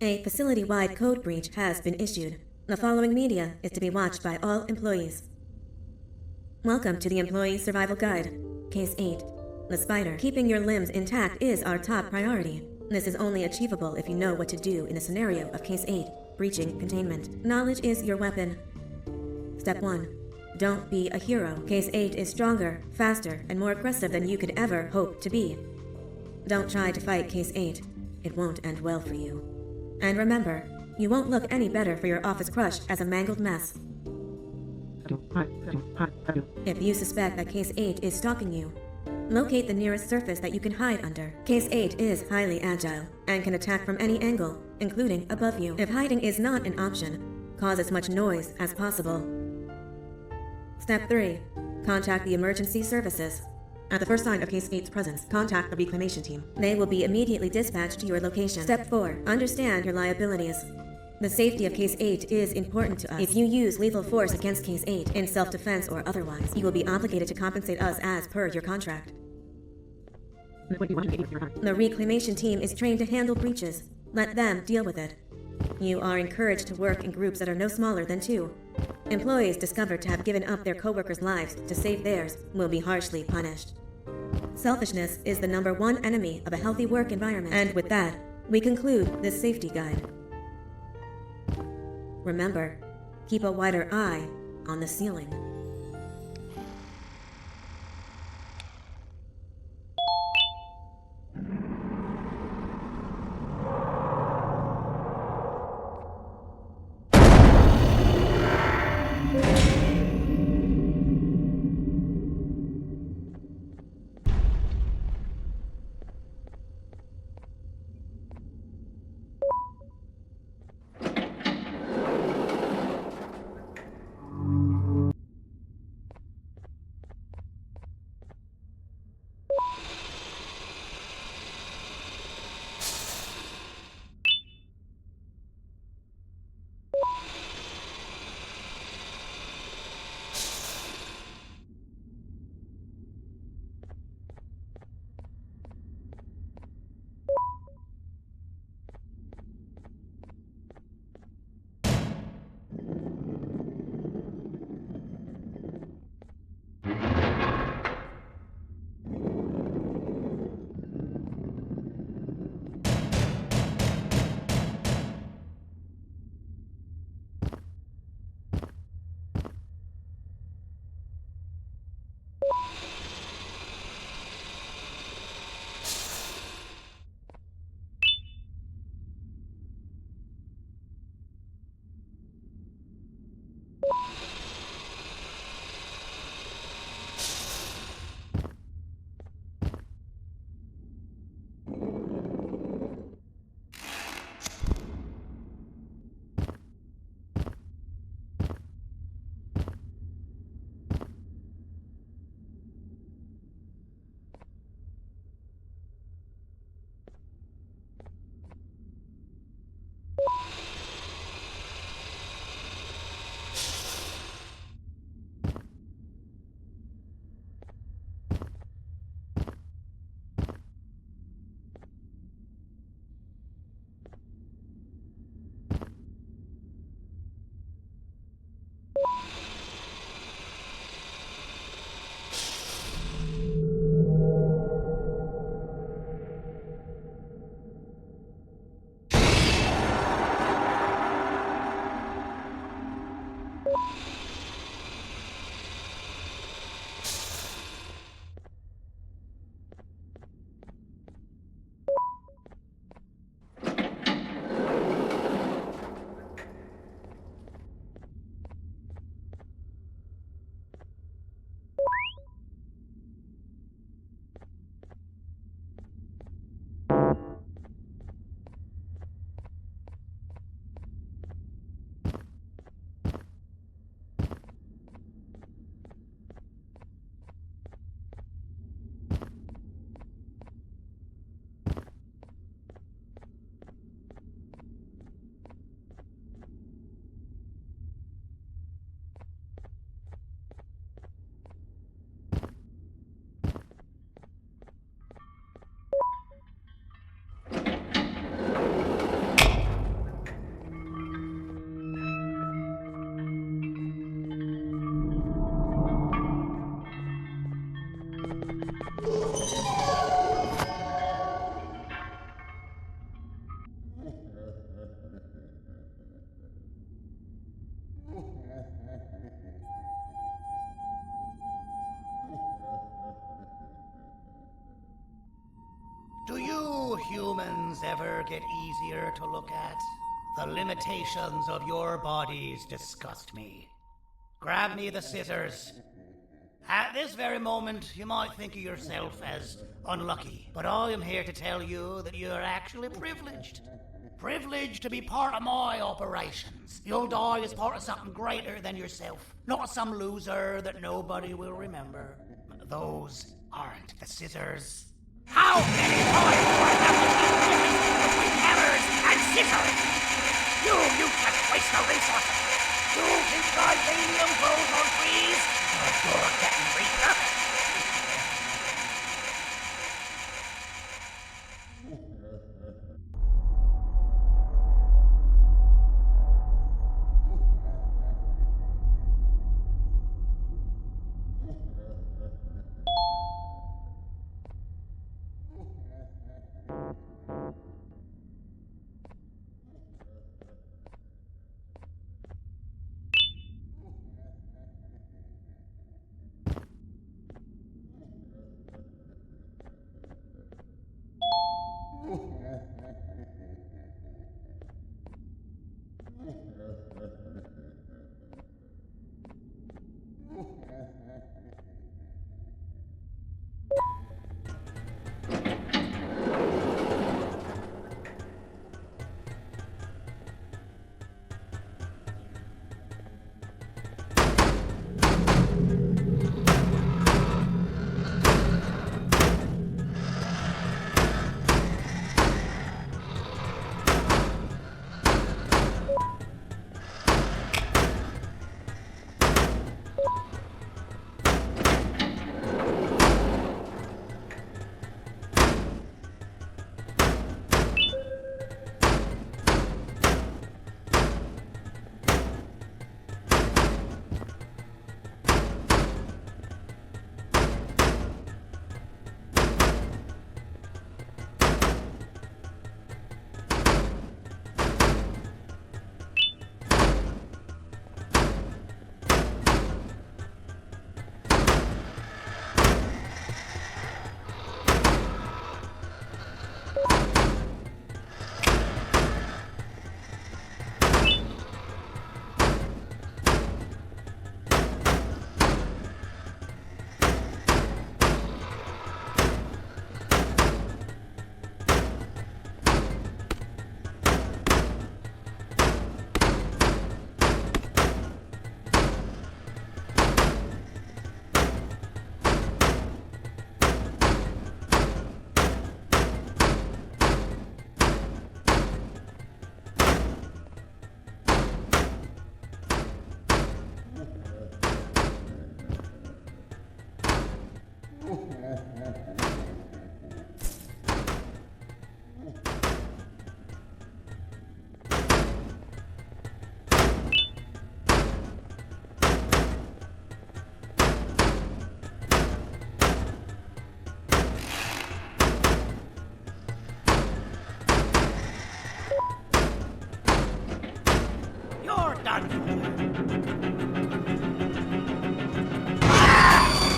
A facility-wide code breach has been issued. The following media is to be watched by all employees. Welcome to the Employee Survival Guide, Case 8. The spider. Keeping your limbs intact is our top priority. This is only achievable if you know what to do in the scenario of Case 8, breaching containment. Knowledge is your weapon. Step 1. Don't be a hero. Case 8 is stronger, faster, and more aggressive than you could ever hope to be. Don't try to fight Case 8. It won't end well for you. And remember, you won't look any better for your office crush as a mangled mess. If you suspect that Case 8 is stalking you, locate the nearest surface that you can hide under. Case 8 is highly agile and can attack from any angle, including above you. If hiding is not an option, cause as much noise as possible. Step 3. Contact the emergency services. At the first sign of Case 8's presence, contact the reclamation team. They will be immediately dispatched to your location. Step 4. Understand your liabilities. The safety of Case 8 is important to us. If you use lethal force against Case 8, in self-defense or otherwise, you will be obligated to compensate us as per your contract. The reclamation team is trained to handle breaches. Let them deal with it. You are encouraged to work in groups that are no smaller than 2. Employees discovered to have given up their coworkers' lives to save theirs will be harshly punished. Selfishness is the #1 enemy of a healthy work environment. And with that, we conclude this safety guide. Remember, keep a wider eye on the ceiling. humans ever get easier to look at? The limitations of your bodies disgust me. Grab me the scissors. At this very moment, you might think of yourself as unlucky, but I am here to tell you that you're actually privileged. Privileged to be part of my operations. You'll die as part of something greater than yourself, not some loser that nobody will remember. Those aren't the scissors. How many times do I have to keep the difference between hammers and scissors? You useless waste of resources. You think titanium grows on trees? You're getting repurposed.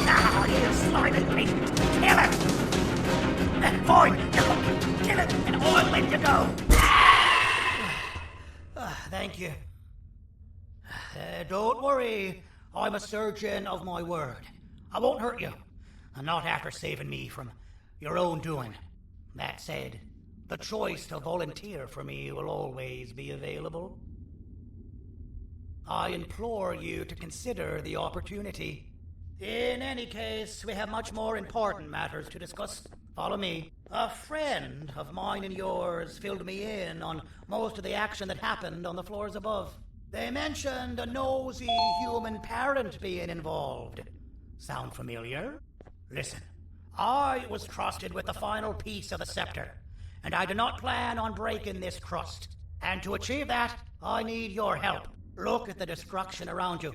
Now, you slimy beast! Kill it! Fine, kill it, and I'll let you go! Thank you. Don't worry, I'm a surgeon of my word. I won't hurt you, and not after saving me from your own doing. That said, the choice to volunteer for me will always be available. I implore you to consider the opportunity. In any case, we have much more important matters to discuss. Follow me. A friend of mine and yours filled me in on most of the action that happened on the floors above. They mentioned a nosy human parent being involved. Sound familiar? Listen, I was trusted with the final piece of the scepter, and I do not plan on breaking this trust. And to achieve that, I need your help. Look at the destruction around you.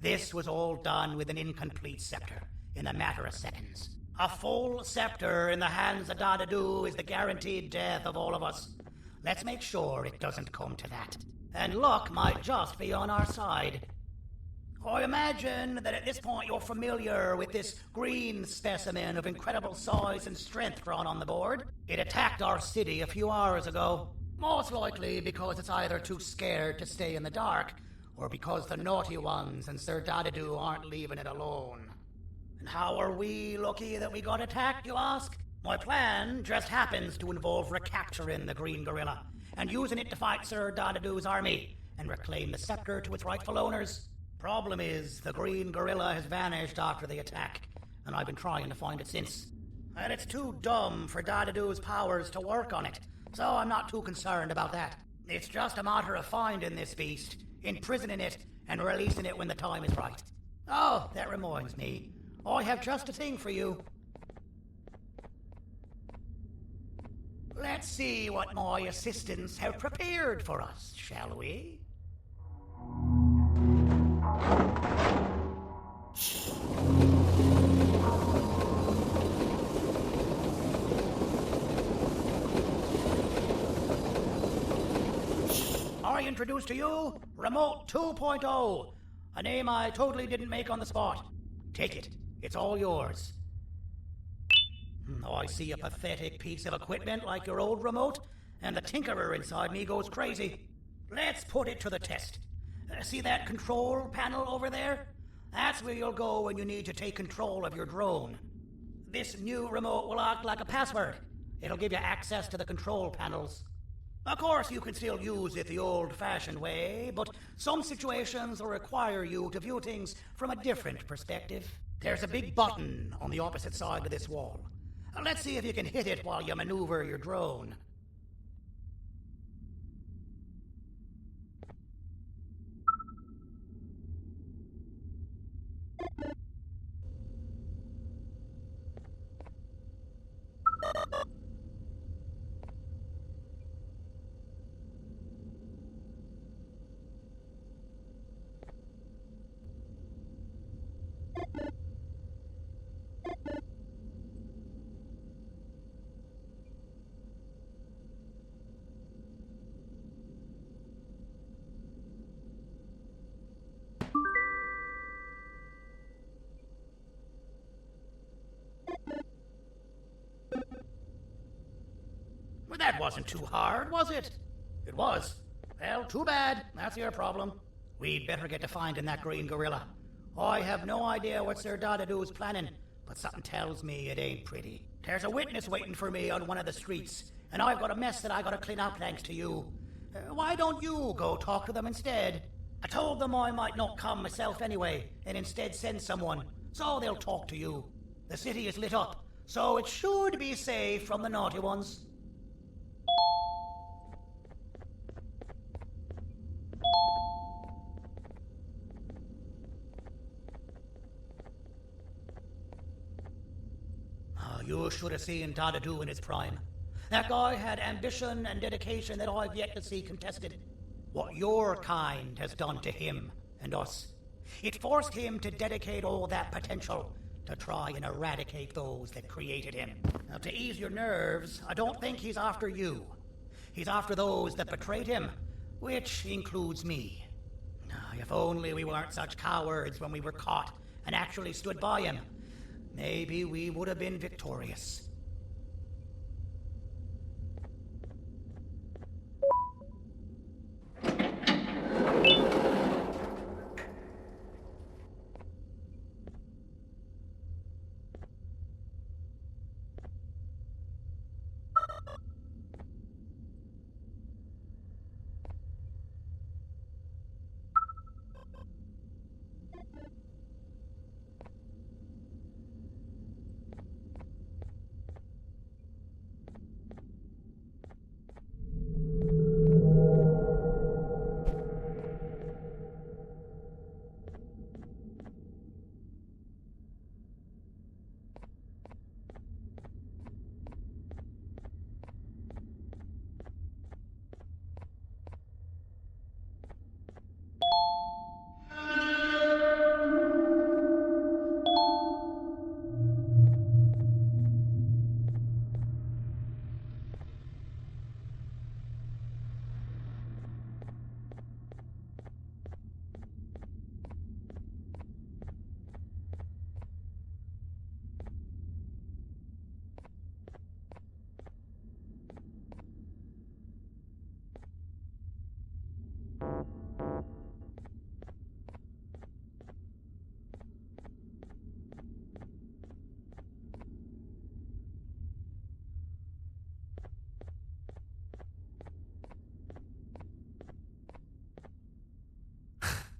This was all done with an incomplete scepter, in a matter of seconds. A full scepter in the hands of Dadadu is the guaranteed death of all of us. Let's make sure it doesn't come to that. And luck might just be on our side. I imagine that at this point you're familiar with this green specimen of incredible size and strength drawn on the board. It attacked our city a few hours ago. Most likely because it's either too scared to stay in the dark, or because the naughty ones and Sir Dadadu aren't leaving it alone. And how are we lucky that we got attacked, you ask? My plan just happens to involve recapturing the green gorilla and using it to fight Sir Dadadu's army and reclaim the scepter to its rightful owners. Problem is, the green gorilla has vanished after the attack, and I've been trying to find it since. And it's too dumb for Dadadu's powers to work on it, so I'm not too concerned about that. It's just a matter of finding this beast, imprisoning it, and releasing it when the time is right. Oh, that reminds me. I have just a thing for you. Let's see what my assistants have prepared for us, shall we? I introduce to you Remote 2.0, a name I totally didn't make on the spot. Take it. It's all yours. I see a pathetic piece of equipment like your old remote, and the tinkerer inside me goes crazy. Let's put it to the test. See that control panel over there? That's where you'll go when you need to take control of your drone. This new remote will act like a password. It'll give you access to the control panels. Of course, you can still use it the old-fashioned way, but some situations will require you to view things from a different perspective. There's a big button on the opposite side of this wall. Let's see if you can hit it while you maneuver your drone. Well, that wasn't too hard, was it? It was. Well, too bad. That's your problem. We'd better get to finding that green gorilla. I have no idea what Sir Dadadu's planning, but something tells me it ain't pretty. There's a witness waiting for me on one of the streets, and I've got a mess that I gotta clean up thanks to you. Why don't you go talk to them instead? I told them I might not come myself anyway, and instead send someone, so they'll talk to you. The city is lit up, so it should be safe from the naughty ones. You should have seen Dadadu in his prime. That guy had ambition and dedication that I've yet to see contested. What your kind has done to him and us. It forced him to dedicate all that potential to try and eradicate those that created him. Now, to ease your nerves, I don't think he's after you. He's after those that betrayed him, which includes me. If only we weren't such cowards when we were caught and actually stood by him. Maybe we would have been victorious.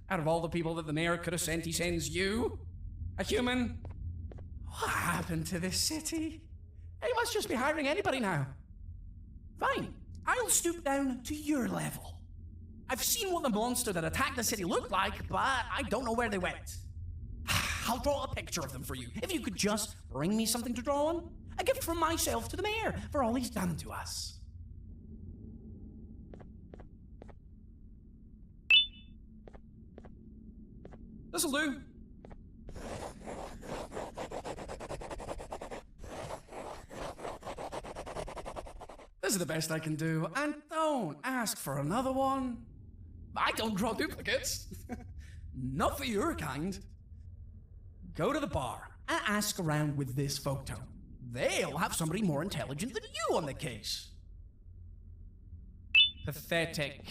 Out of all the people that the mayor could have sent, he sends you? A human? What happened to this city? He must just be hiring anybody now. Fine, I'll stoop down to your level. I've seen what the monster that attacked the city looked like, but I don't know where they went. I'll draw a picture of them for you, if you could just bring me something to draw on. A gift from myself to the mayor for all he's done to us. This'll do. This is the best I can do, and don't ask for another one. I don't draw duplicates. Not for your kind. Go to the bar and ask around with this photo. They'll have somebody more intelligent than you on the case. Pathetic.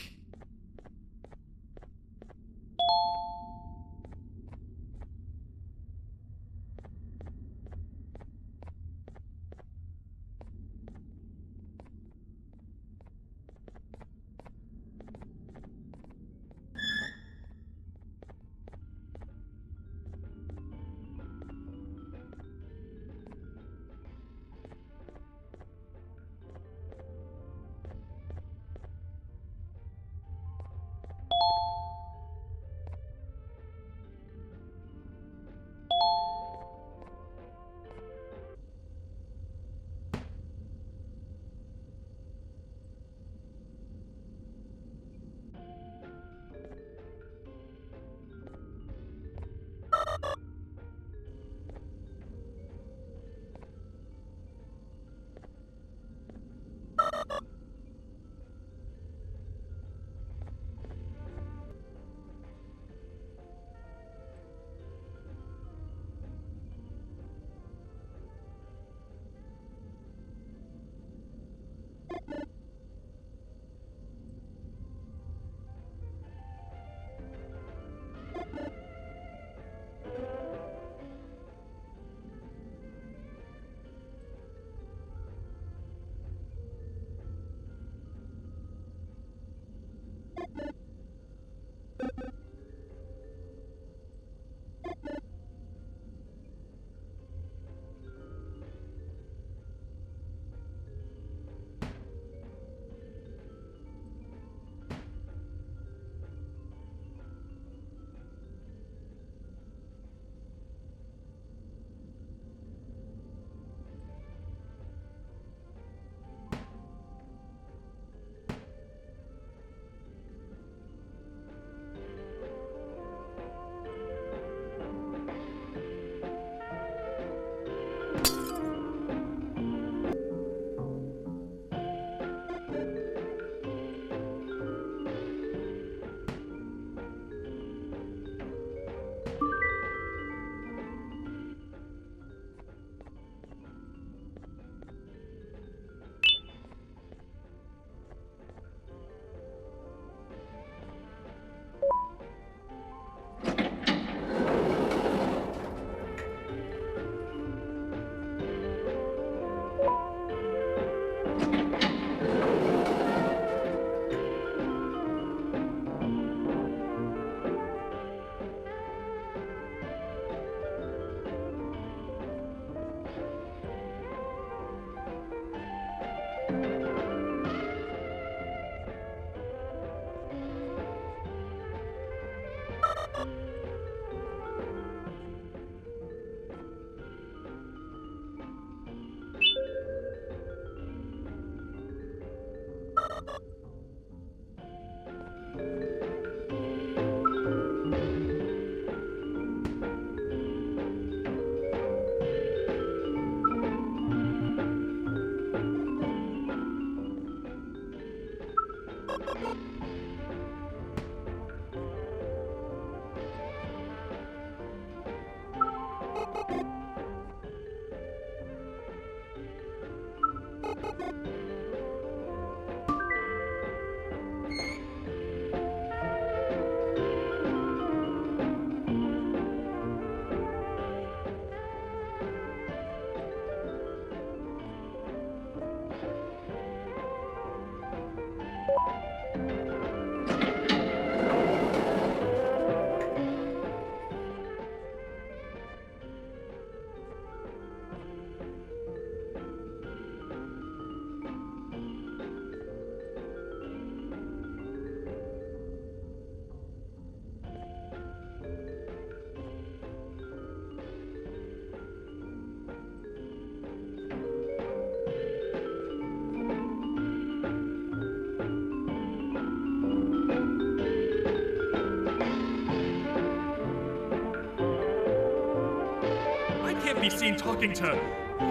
can't be seen talking to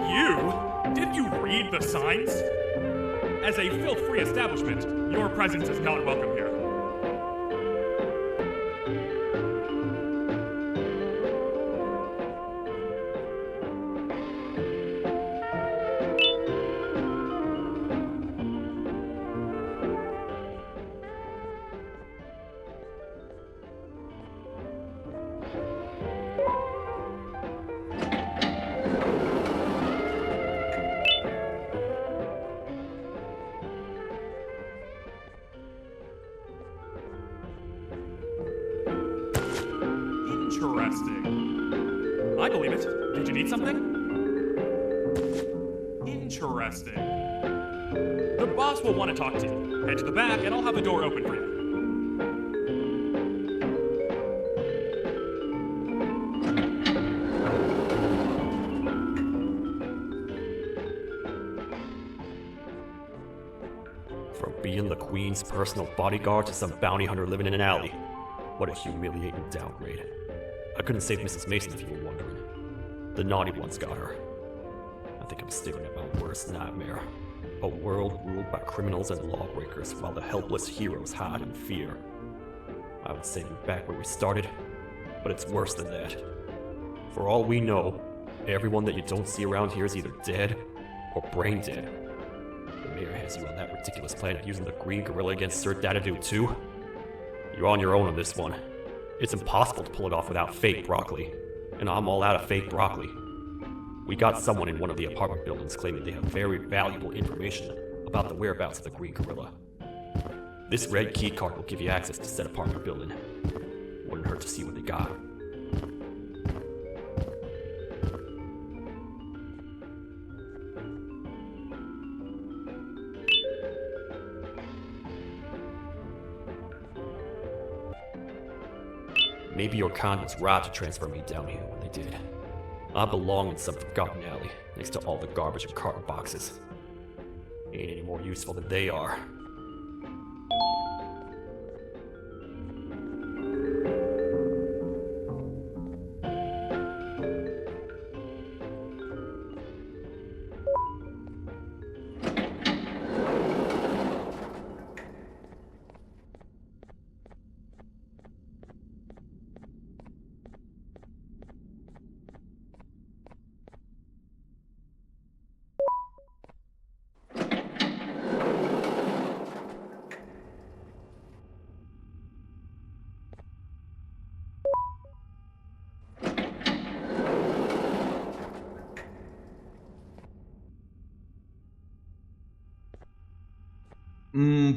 you. Didn't you read the signs? As a filth-free establishment, your presence is not welcome here. Interesting. I believe it. Did you need something? Interesting. The boss will want to talk to you. Head to the back and I'll have the door open for you. From being the Queen's personal bodyguard to some bounty hunter living in an alley. What a humiliating downgrade. I couldn't save Mrs. Mason if you were wondering. The naughty ones got her. I think I'm staring at my worst nightmare. A world ruled by criminals and lawbreakers while the helpless heroes hide in fear. I would say we're back where we started, but it's worse than that. For all we know, everyone that you don't see around here is either dead or brain dead. The mayor has you on that ridiculous plan of using the green gorilla against Sir Dadadoo too? You're on your own on this one. It's impossible to pull it off without fake broccoli. And I'm all out of fake broccoli. We got someone in one of the apartment buildings claiming they have very valuable information about the whereabouts of the green gorilla. This red key card will give you access to said apartment building. Wouldn't hurt to see what they got. Maybe your con was right to transfer me down here when they did. I belong in some forgotten alley, next to all the garbage and carton boxes. Ain't any more useful than they are.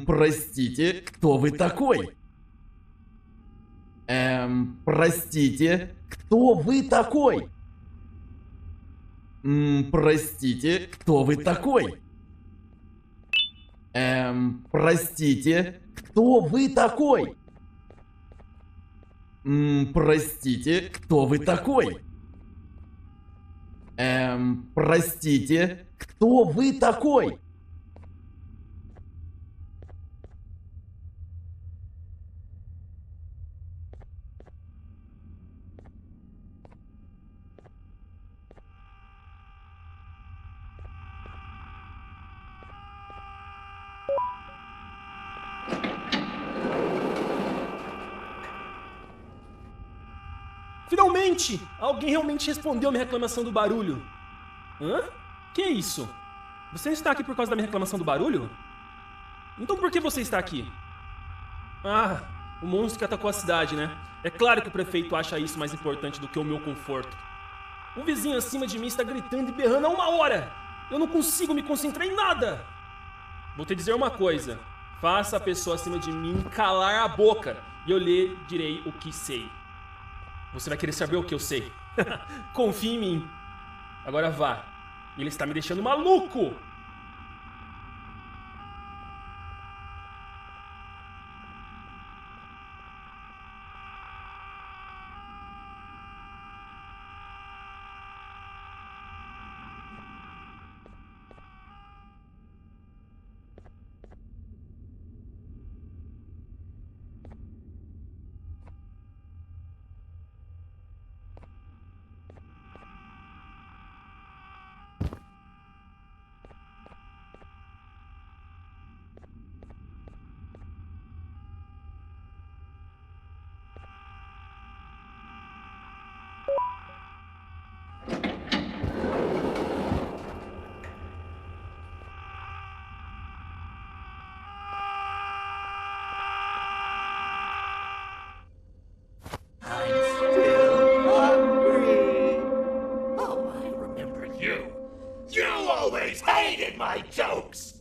Простите, кто вы такой? Простите, кто вы такой? Простите, кто вы такой? Простите, кто вы такой? Простите, кто вы такой? Простите, кто вы такой? Finalmente! Alguém realmente respondeu a minha reclamação do barulho. Hã? Que é isso? Você está aqui por causa da minha reclamação do barulho? Então por que você está aqui? Ah, o monstro que atacou a cidade, né? É claro que o prefeito acha isso mais importante do que o meu conforto. O vizinho acima de mim está gritando e berrando há 1 hora! Eu não consigo me concentrar em nada! Vou te dizer uma coisa. Faça a pessoa acima de mim calar a boca e eu lhe direi o que sei. Você vai querer saber o que eu sei. Confie em mim. Agora vá. Ele está me deixando maluco! you. You always hated my jokes.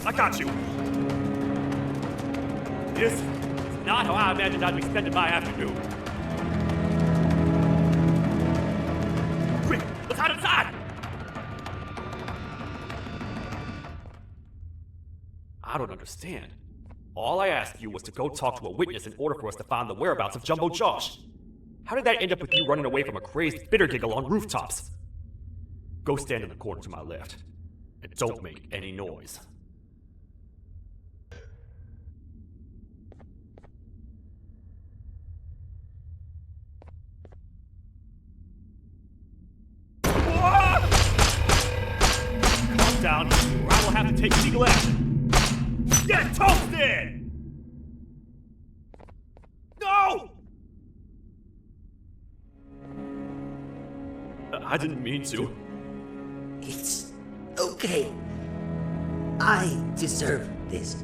I got you. This is not how I imagined I'd be spending my afternoon. Quick, let's hide inside! I don't understand. All I asked you was to go talk to a witness in order for us to find the whereabouts of Jumbo Josh. How did that end up with you running away from a crazed bitter giggle on rooftops? Go stand in the corner to my left, and don't make any noise. Calm down, or I will have to take legal action. Get toasted! No! I didn't mean to. It's okay. I deserve this.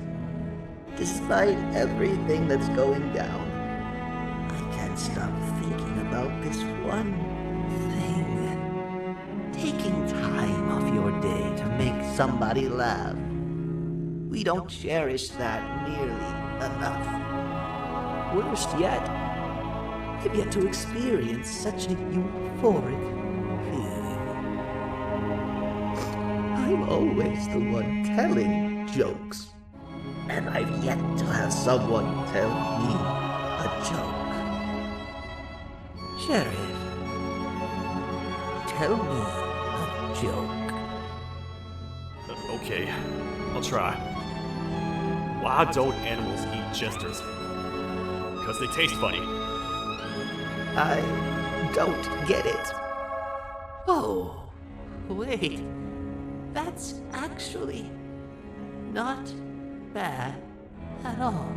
Despite everything that's going down, I can't stop thinking about this one thing. Taking time off your day to make somebody laugh. We don't cherish that nearly enough. Worst yet, I've yet to experience such a euphoric feeling. I'm always the one telling jokes, and I've yet to have someone tell me a joke. Sheriff, tell me a joke. Okay, I'll try. Why don't animals eat jesters? Because they taste funny. I don't get it. Oh, wait. That's actually not bad at all.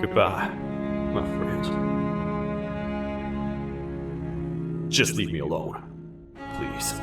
Goodbye, my friend. Just leave me alone, please.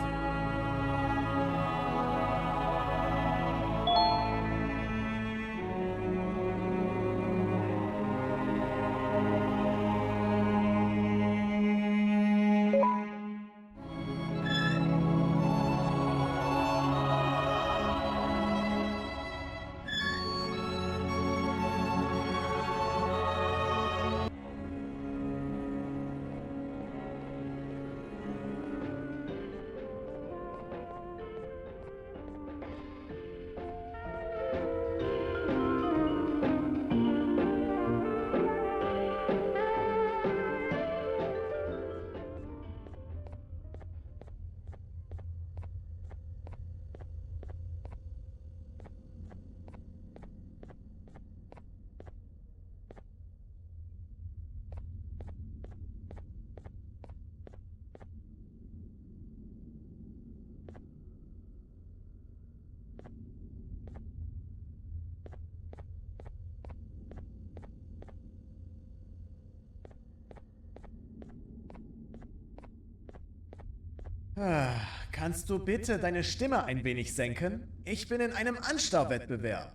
Kannst du bitte deine Stimme ein wenig senken? Ich bin in einem Anstarrwettbewerb.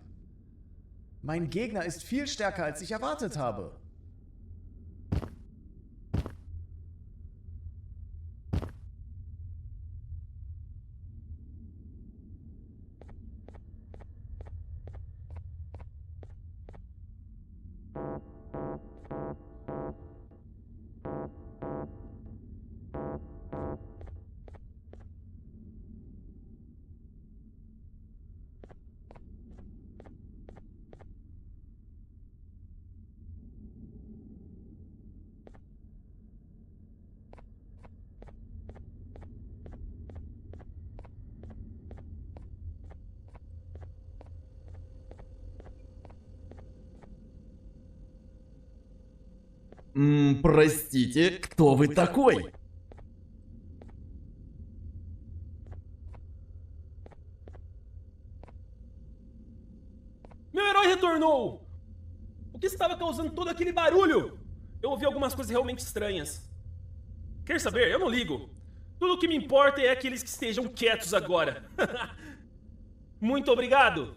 Mein Gegner ist viel stärker, als ich erwartet habe. Простите, кто вы такой? Meu herói retornou! O que estava causando todo aquele barulho? Eu ouvi algumas coisas realmente estranhas. Quer saber? Eu não ligo. Tudo o que me importa é aqueles que estejam quietos agora. Muito obrigado!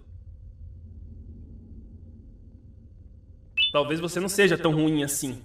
Talvez você não seja tão ruim assim.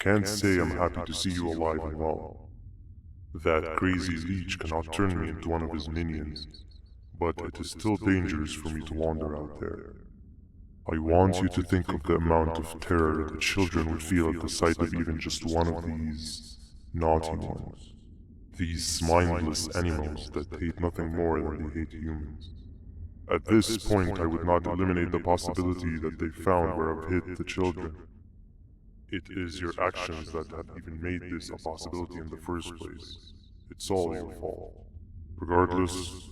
Can't say I'm happy to see you alive and well. That crazy leech cannot turn me into one of his minions, but it is still dangerous for me to wander out there. I want you to think of the amount of terror that children would feel at the sight of even just one of these naughty ones. These mindless animals that hate nothing more than they hate humans. At this point, I would not eliminate the possibility that they found where I've hid the children. It is your actions that have even made this a possibility in the first place. It's all your fault. Regardless,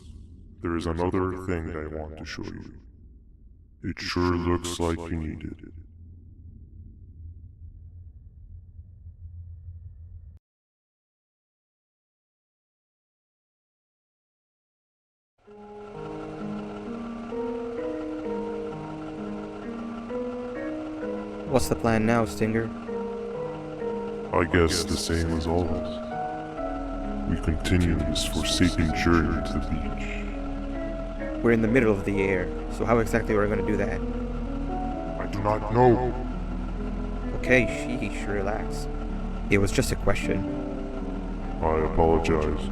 there is another thing I want to show you. It sure looks like you need it. What's the plan now, Stinger? I guess the same as always. We continue this forsaken journey to the beach. We're in the middle of the air, so how exactly are we going to do that? I do not know. Okay, sheesh, relax. It was just a question. I apologize.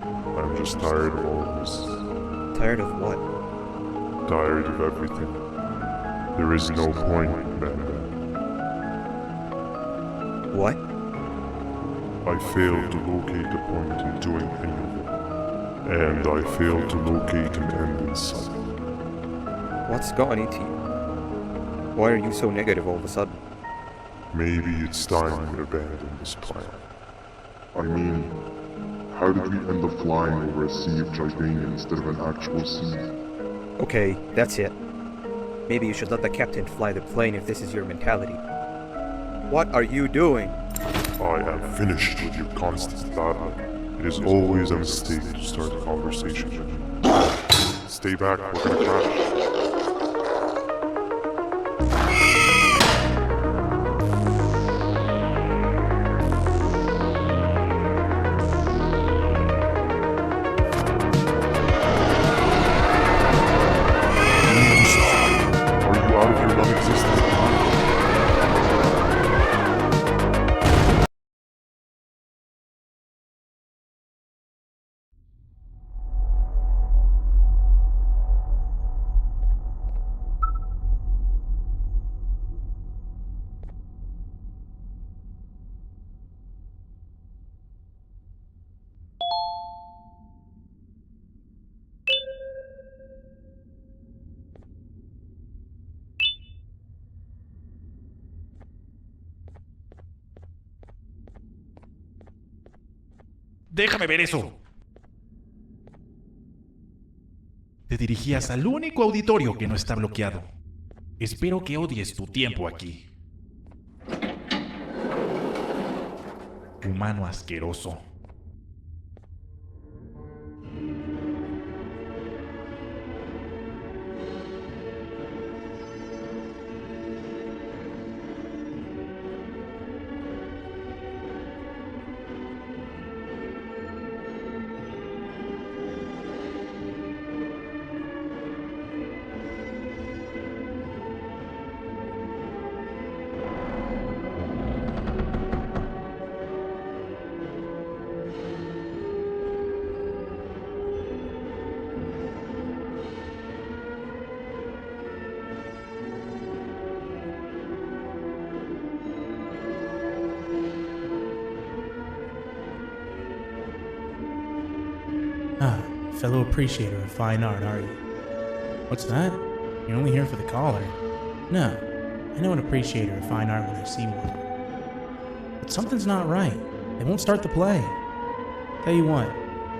I'm just tired of all of this. Tired of what? Tired of everything. There is no point, Banban. What? I failed to locate the point in doing any of it. And I failed to locate an end in sight. What's gotten into you? Why are you so negative all of a sudden? Maybe it's time we abandon this plan. I mean, how did we end up flying over a sea of Gigania instead of an actual sea? Okay, that's it. Maybe you should let the captain fly the plane if this is your mentality. What are you doing? I am finished with your constant battle. It is always a mistake to start a conversation with you. Stay back, we're gonna crash. Déjame ver eso. Te dirigías al único auditorio que no está bloqueado. Espero que odies tu tiempo aquí. Humano asqueroso. Ah, fellow appreciator of fine art, are you? What's that? You're only here for the collar. No, I know an appreciator of fine art when I see one. But something's not right. They won't start the play. Tell you what,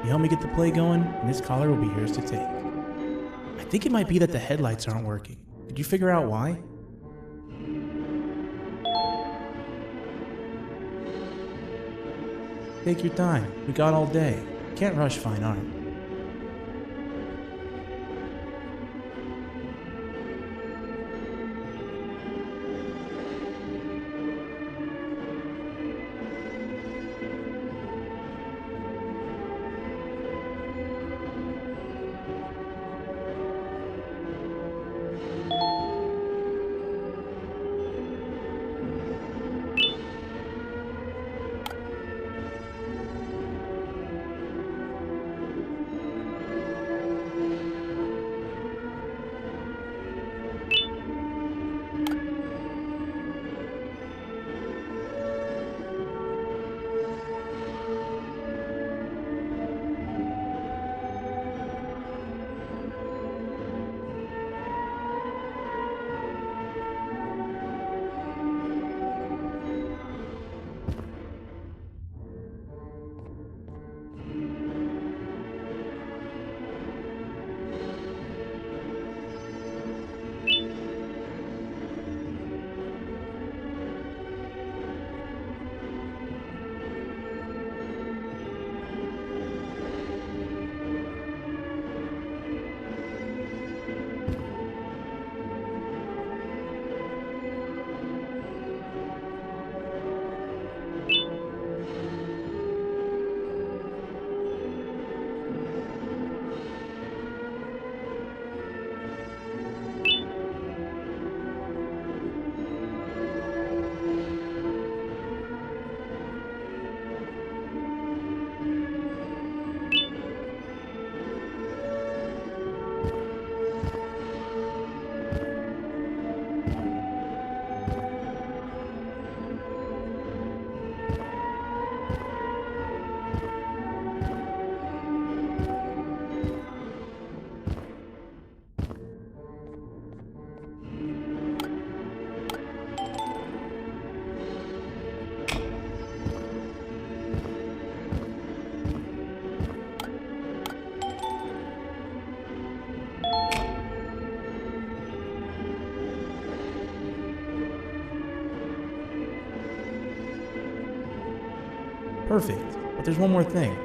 you help me get the play going, and this collar will be yours to take. I think it might be that the headlights aren't working. Did you figure out why? Take your time. We got all day. Can't rush fine art. Perfect. But there's one more thing.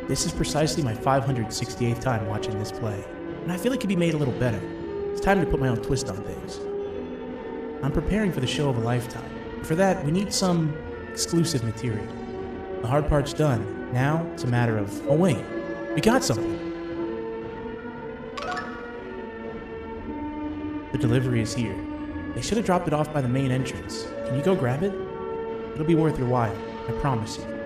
This is precisely my 568th time watching this play, and I feel it could be made a little better. It's time to put my own twist on things. I'm preparing for the show of a lifetime. For that, we need some exclusive material. The hard part's done. Now, it's a matter of... Oh wait, we got something. The delivery is here. They should have dropped it off by the main entrance. Can you go grab it? It'll be worth your while, I promise you.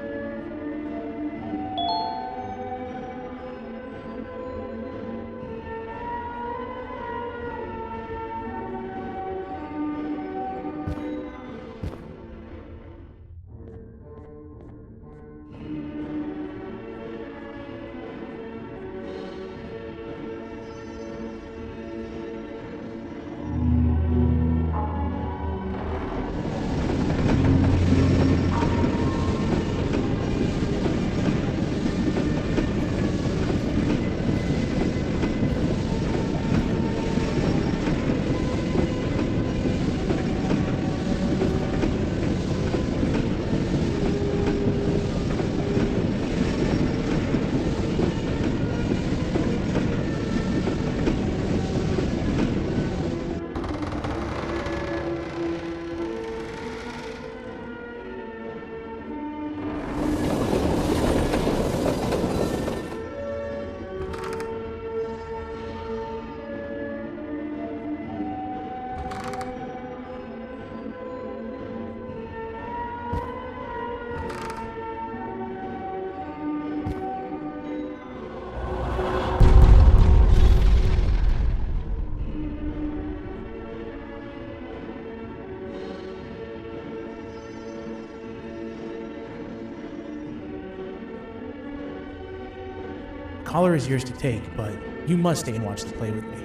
collar is yours to take, but you must stay and watch the play with me.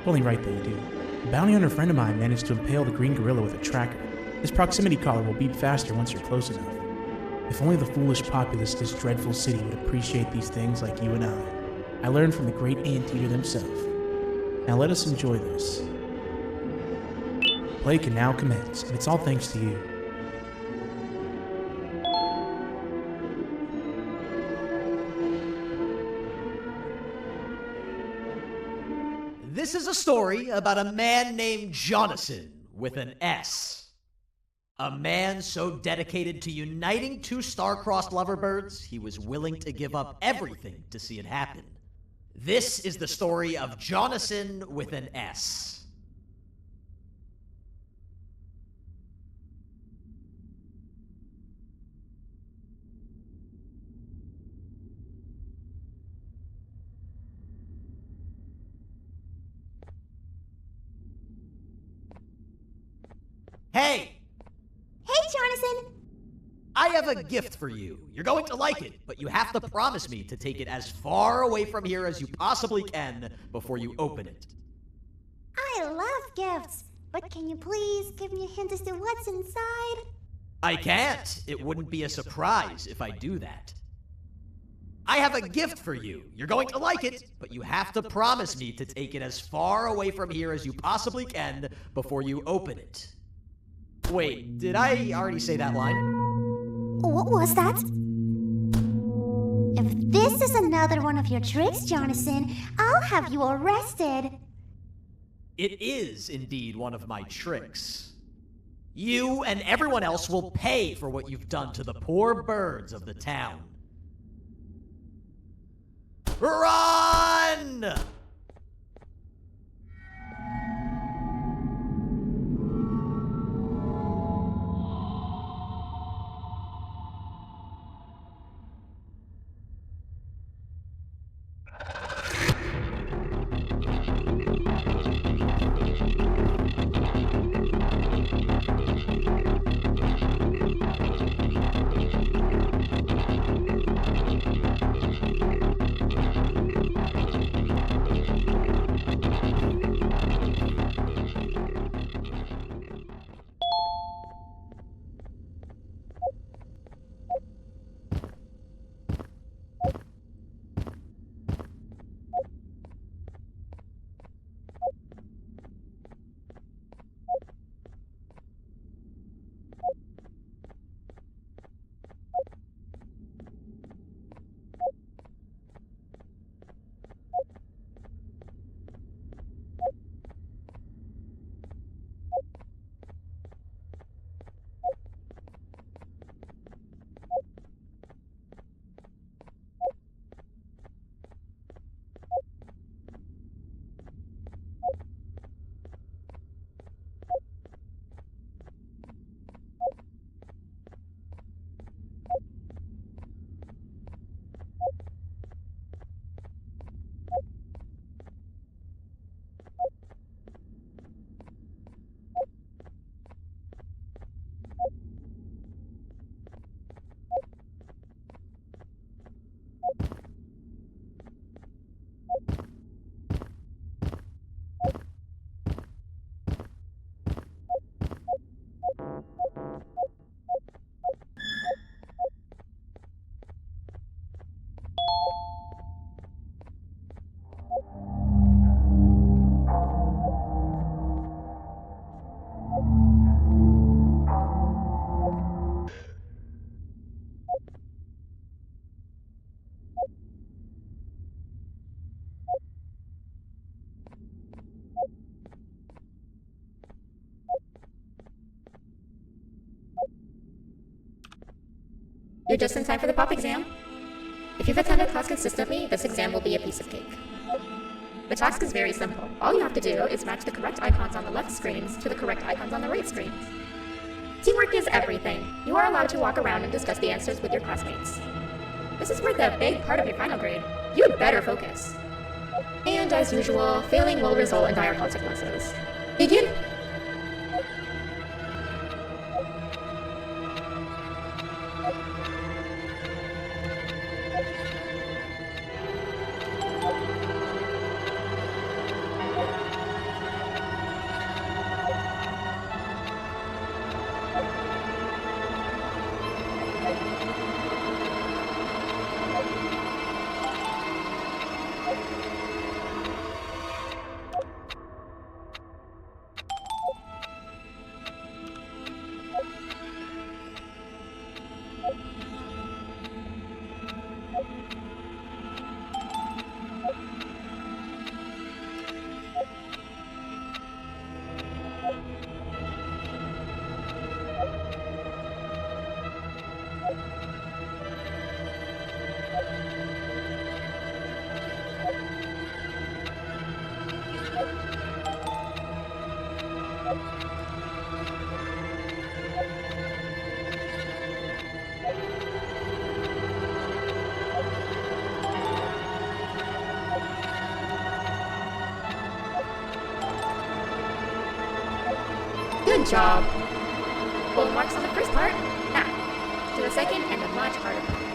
Only right that you do. A bounty hunter friend of mine managed to impale the green gorilla with a tracker. This proximity collar will beep faster once you're close enough. If only the foolish populace of this dreadful city would appreciate these things like you and I learned from the great anteater themselves. Now let us enjoy this. Play can now commence, and it's all thanks to you. This is a story about a man named Jonathan with an S. A man so dedicated to uniting two star-crossed loverbirds, he was willing to give up everything to see it happen. This is the story of Jonathan with an S. Hey! Hey, Jonathan! I have a gift for you. You're going to like it, but you have to promise me to take it as far away from here as you possibly can before you open it. I love gifts, but can you please give me a hint as to what's inside? I can't. It wouldn't be a surprise if I do that. I have a gift for you. You're going to like it, but you have to promise me to take it as far away from here as you possibly can before you open it. Wait, did I already say that line? What was that? If this is another one of your tricks, Jonathan, I'll have you arrested. It is indeed one of my tricks. You and everyone else will pay for what you've done to the poor birds of the town. Run! You're just in time for the pop exam. If you've attended class consistently, this exam will be a piece of cake. The task is very simple. All you have to do is match the correct icons on the left screens to the correct icons on the right screens. Teamwork is everything. You are allowed to walk around and discuss the answers with your classmates. This is worth a big part of your final grade. You had better focus. And as usual, failing will result in dire consequences. Begin. Good job. Full marks on the first part. Now, to the second and the much harder part.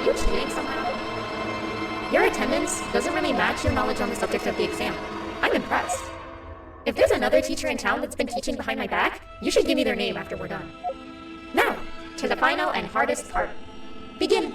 you cheating somehow? Your attendance doesn't really match your knowledge on the subject of the exam. I'm impressed. If there's another teacher in town that's been teaching behind my back, you should give me their name after we're done. Now, to the final and hardest part. Begin!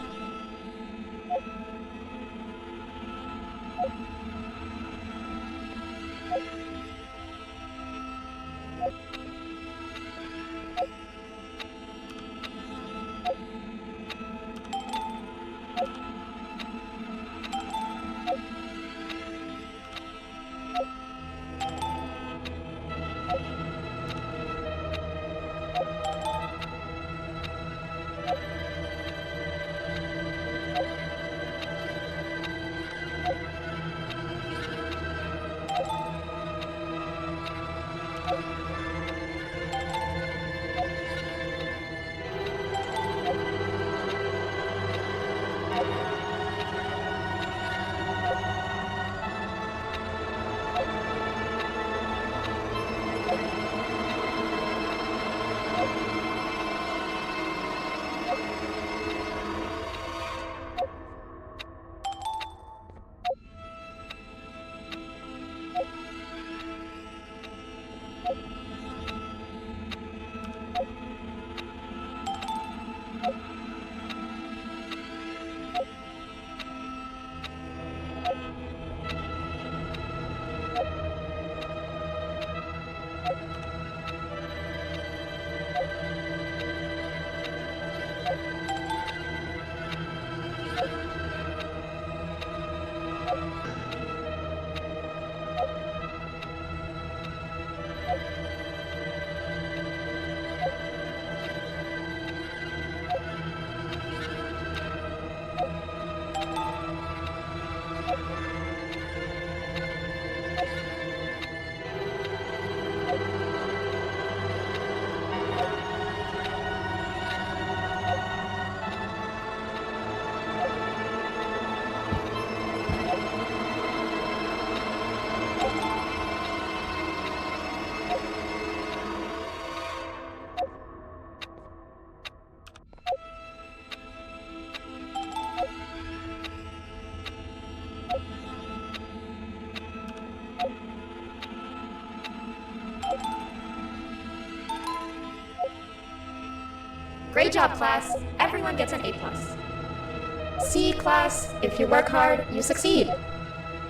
Great job, class. Everyone gets an A+. C, class, if you work hard, you succeed.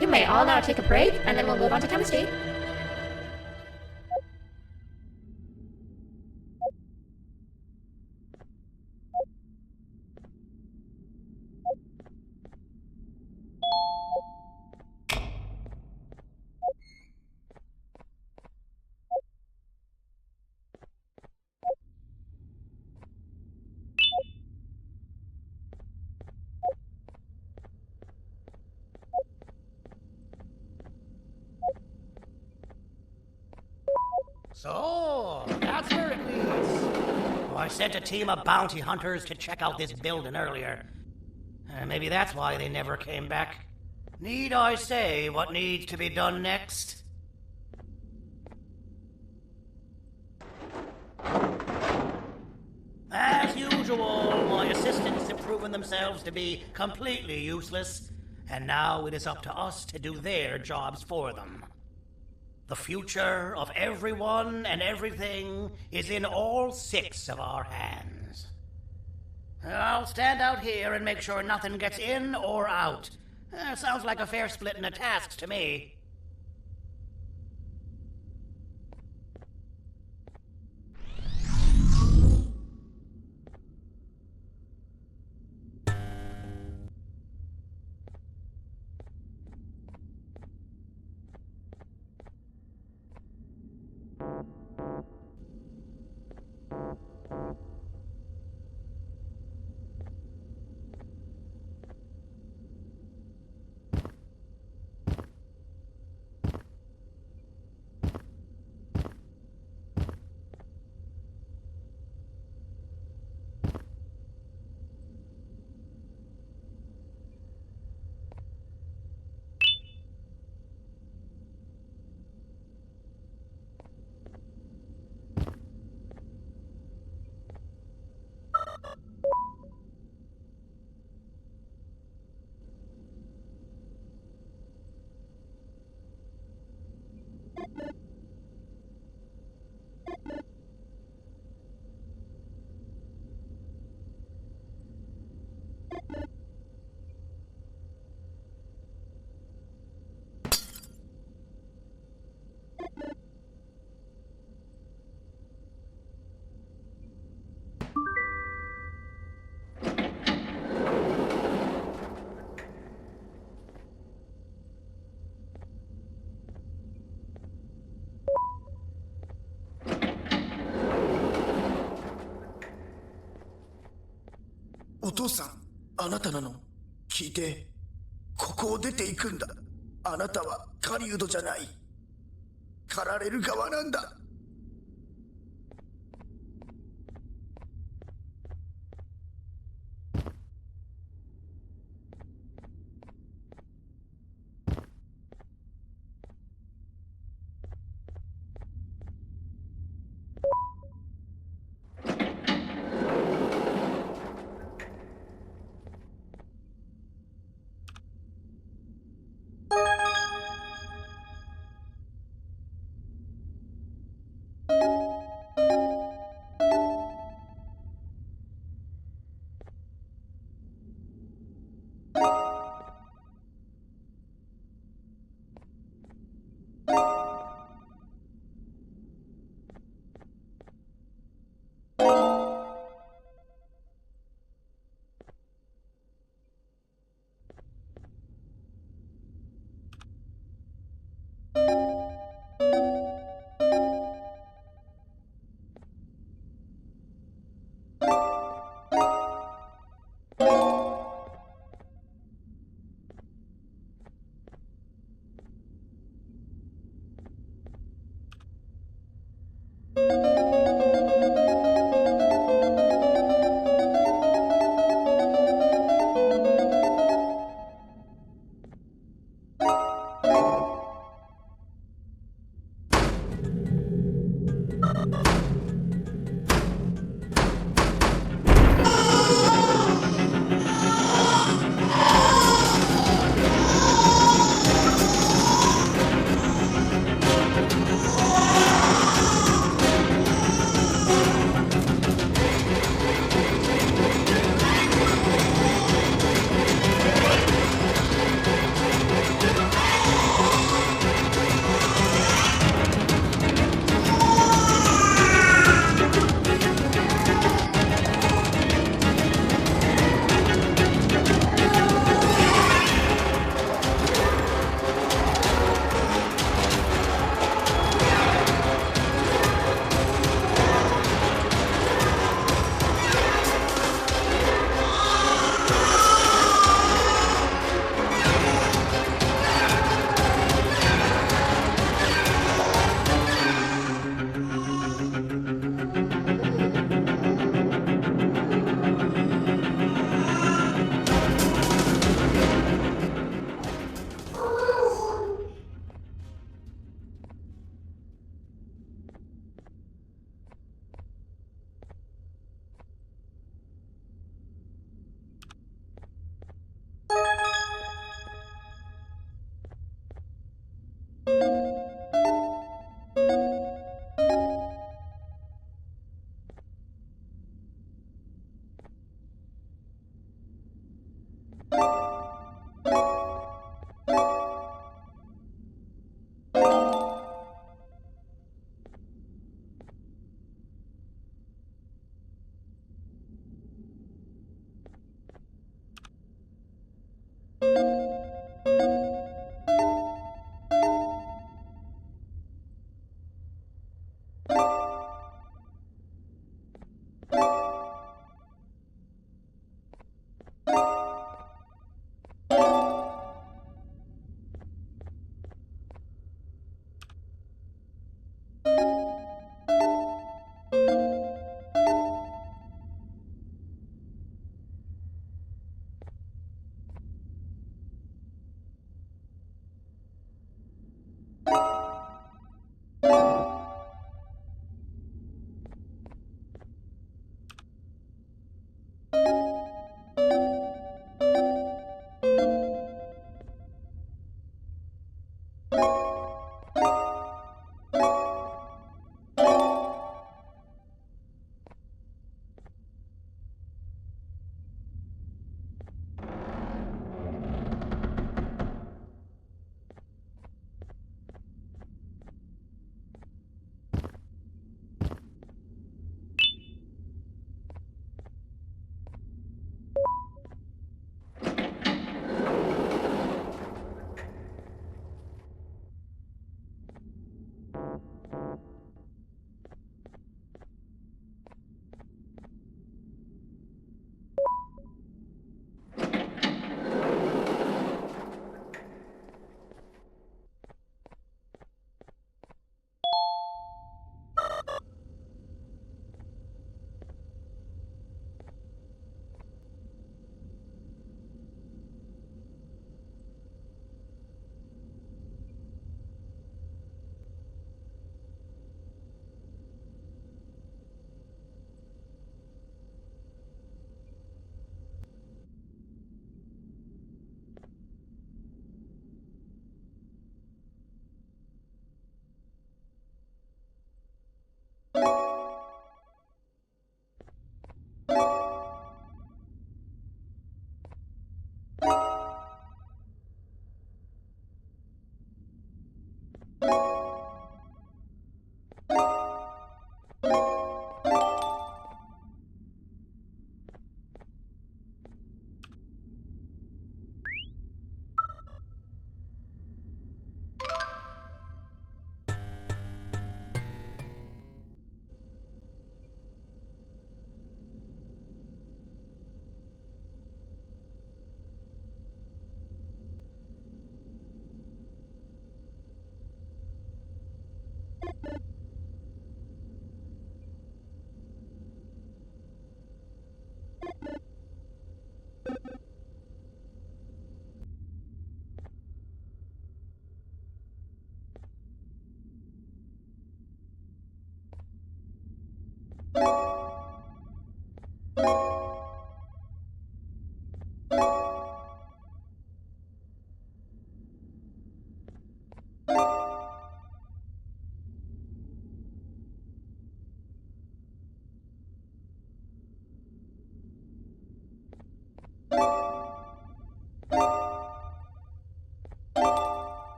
You may all now take a break, and then we'll move on to chemistry. So, that's where it leads. Oh, I sent a team of bounty hunters to check out this building earlier. Maybe that's why they never came back. Need I say what needs to be done next? As usual, my assistants have proven themselves to be completely useless, and now it is up to us to do their jobs for them. The future of everyone and everything is in all 6 of our hands. I'll stand out here and make sure nothing gets in or out. Sounds like a fair splitting of tasks to me.お父さん、あなたなの？聞いて、ここを出ていくんだ。あなたは狩人じゃない。狩られる側なんだ。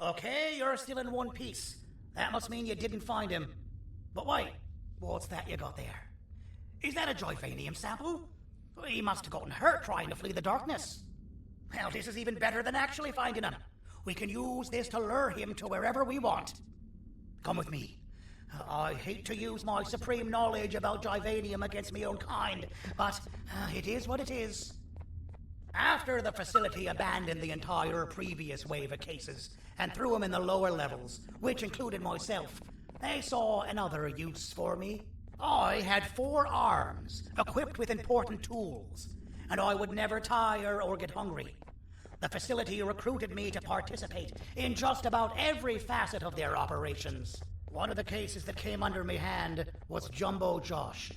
Okay, you're still in one piece. That must mean you didn't find him. But wait, what's that you got there? Is that a Joyvanium sample? He must have gotten hurt trying to flee the darkness. Well, this is even better than actually finding him. We can use this to lure him to wherever we want. Come with me. I hate to use my supreme knowledge about Joyvanium against my own kind, but it is what it is. After the facility abandoned the entire previous wave of cases and threw them in the lower levels, which included myself, they saw another use for me. I had 4 arms, equipped with important tools, and I would never tire or get hungry. The facility recruited me to participate in just about every facet of their operations. One of the cases that came under my hand was Jumbo Josh.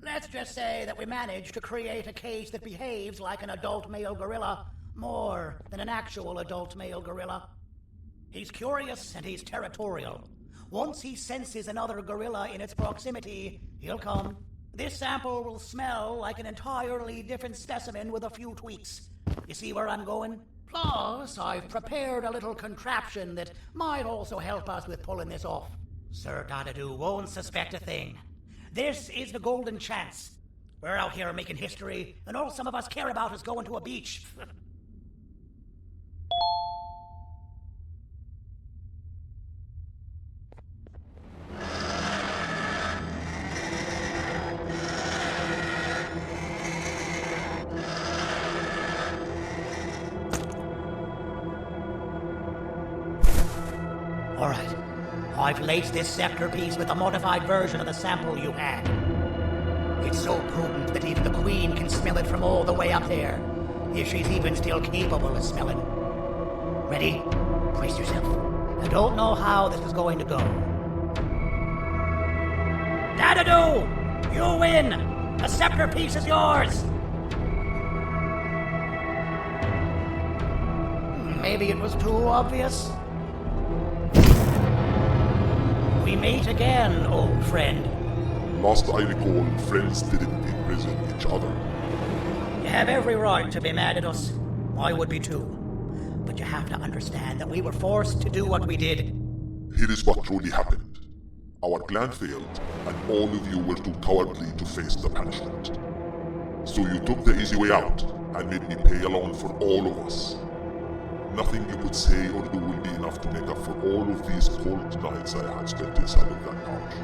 Let's just say that we managed to create a case that behaves like an adult male gorilla, more than an actual adult male gorilla. He's curious and he's territorial. Once he senses another gorilla in its proximity, he'll come. This sample will smell like an entirely different specimen with a few tweaks. You see where I'm going? Plus, I've prepared a little contraption that might also help us with pulling this off. Sir Dadadu won't suspect a thing. This is the golden chance. We're out here making history, and all some of us care about is going to a beach. All right. I've laced this scepter piece with a modified version of the sample you had. It's so potent that even the Queen can smell it from all the way up there, if she's even still capable of smelling. Ready? Brace yourself. I don't know how this is going to go. Dadadu! You win! The scepter piece is yours! Maybe it was too obvious? We meet again, old friend. Last I recall, friends didn't imprison each other. You have every right to be mad at us. I would be too. But you have to understand that we were forced to do what we did. Here is what truly happened. Our plan failed, and all of you were too cowardly to face the punishment. So you took the easy way out, and made me pay alone for all of us. Nothing you could say or do will be enough to make up for all of these cold nights I had spent inside of that couch.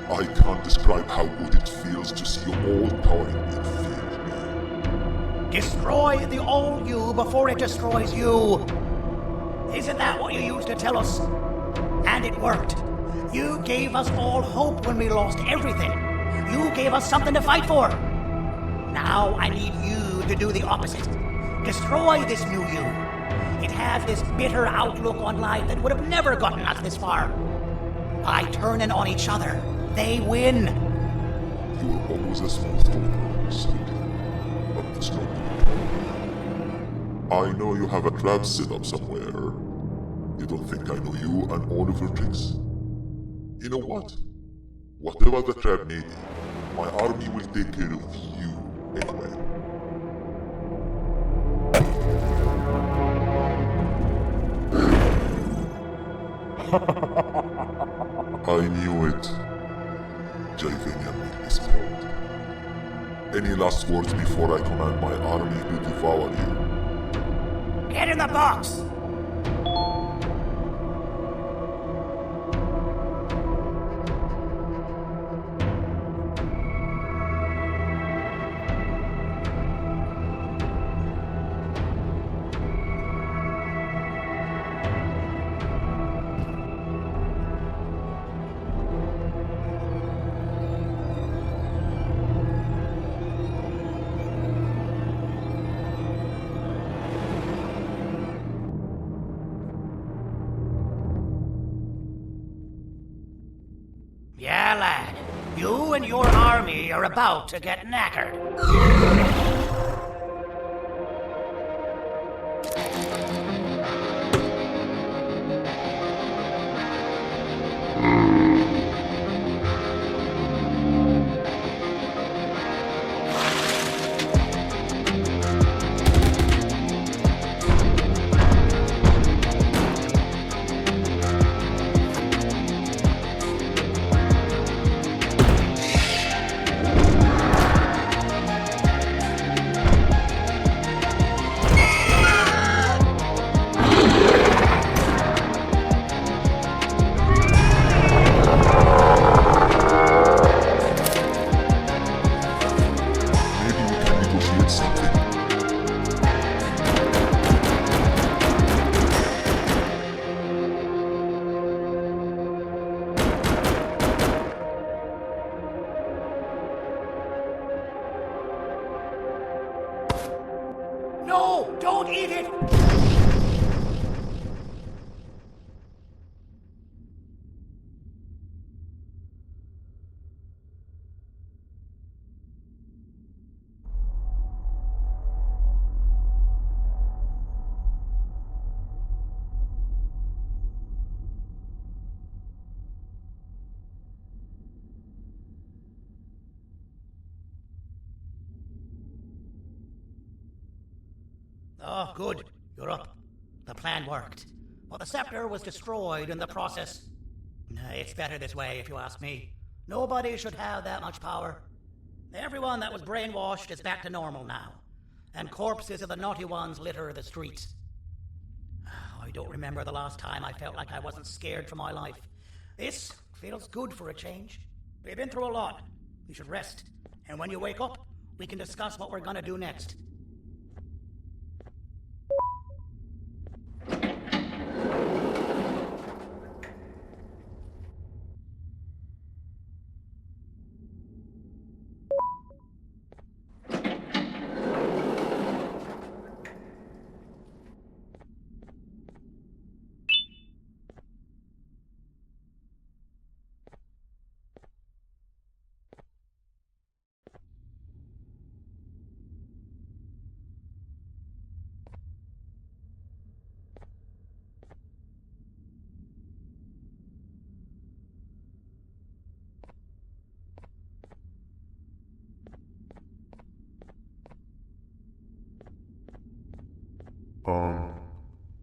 I can't describe how good it feels to see you all cowering in fear of me. Destroy the old you before it destroys you. Isn't that what you used to tell us? And it worked. You gave us all hope when we lost everything. You gave us something to fight for. Now I need you to do the opposite. Destroy this new you. It has this bitter outlook on life that would have never gotten us this far. By turning on each other, they win. You were always a smooth talker, Sergio, but it's not good. I know you have a trap set up somewhere. You don't think I know you and all of your tricks? You know what? Whatever the trap may be, my army will take care of you anyway. I knew it. Joyvanium will be spelled. Any last words before I command my army to devour you? Get in the box! Yeah, lad. You and your army are about to get knackered. No! Don't eat it! Oh, good. You're up. The plan worked. But the scepter was destroyed in the process. It's better this way, if you ask me. Nobody should have that much power. Everyone that was brainwashed is back to normal now. And corpses of the naughty ones litter the streets. I don't remember the last time I felt like I wasn't scared for my life. This feels good for a change. We've been through a lot. You should rest. And when you wake up, we can discuss what we're gonna do next.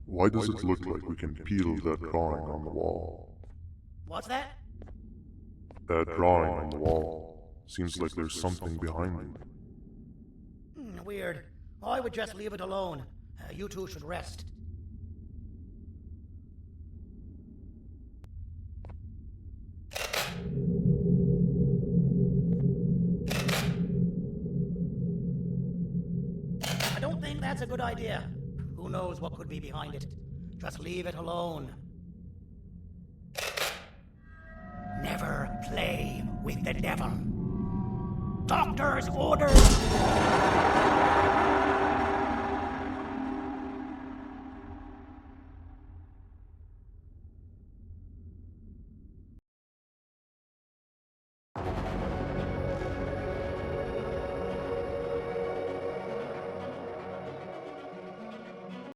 Why does it look like we can peel that drawing on the wall? What's that? That drawing on the wall. Seems like there's something behind it. Weird. I would just leave it alone. You two should rest. I don't think that's a good idea. Who knows what could be behind it? Just leave it alone. Never play with the devil. Doctor's orders!